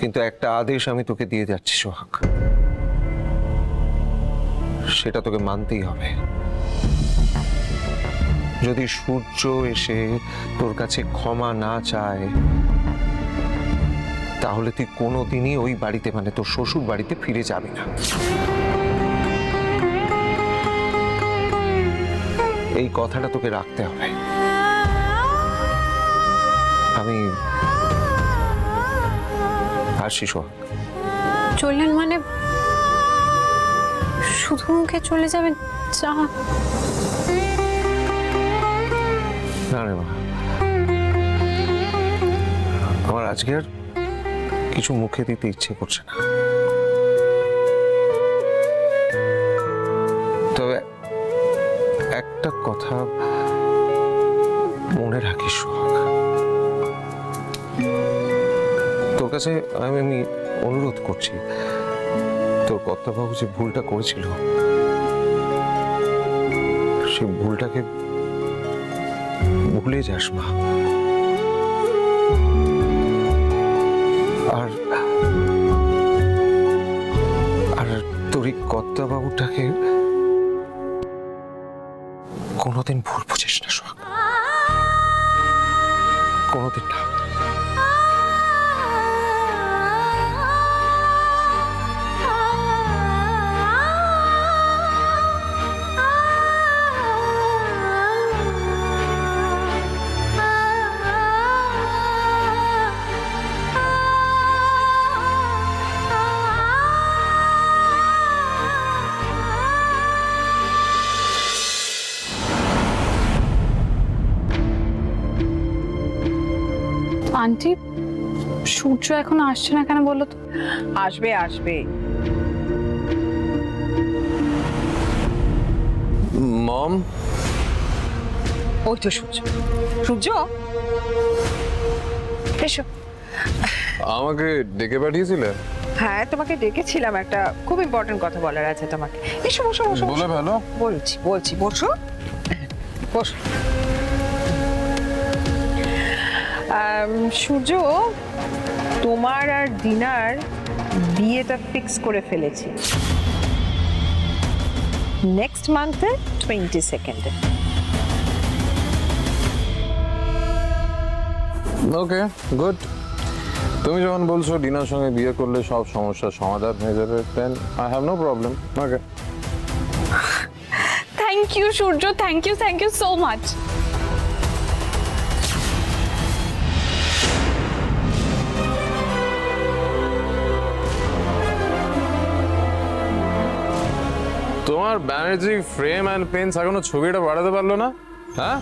কিন্তু একটা আদেশ আমি তোকে দিয়ে যাচ্ছি সোহাগ, সেটা তোকে মানতেই হবে। যদি সূর্য এসে তোর কাছে ক্ষমা না চায়, তাহলে তুই কোনোদিনই ওই বাড়িতে, মানে তোর শ্বশুর বাড়িতে ফিরে যাবি না। এই কথাটা তোকে রাখতে হবে। আমি আসি সোহাগ। চললেন মানে শুধু মুখে চলে যাবেন? চা না রে মা, আমার আজকে আর কিছু মুখে দিতে ইচ্ছে করছে না। তবে একটা কথা মনে রাখিস সোহাগ, তোর কাছে আমি অনুরোধ করছি, তোর কর্তাবাবু যে ভুলটা করেছিল সেই ভুলটাকে ভুলে যাস মা। আর আর তোর এই কর্তাবাবুটাকে কোনোদিন ভুল বুঝিস না সোহাগ, কোনোদিন না। আন্টি, সূর্য এখন আসছে না কেন বলো তো? আসবে আসবে। মম, ওই তো সূর্য। সূর্য এসো। আমাকে ডেকে পাঠিয়েছিলে? হ্যাঁ, তোমাকে ডেকেছিলাম, একটা খুব ইম্পর্টেন্ট কথা বলার আছে তোমাকে। এসো বসো বসো। বলে ফেলো। বলছি বলছি, বসো বসো। সূর্য, তোমার আর দিনার বিয়েটা ফিক্স করে ফেলেছি নেক্সট মান্থে 22 ওকে, গুড। তুমি যখন বলছো ডিনার সঙ্গে বিয়ে করলে সব সমস্যার সমাধান হয়ে যাবে, then I have no problem. Okay, thank you Surya, thank you so much. তোমার ব্যানার্জি ফ্রেম অ্যান্ড পেন্স এখনো ছবিটা বাড়াতে পারলো না? হ্যাঁ,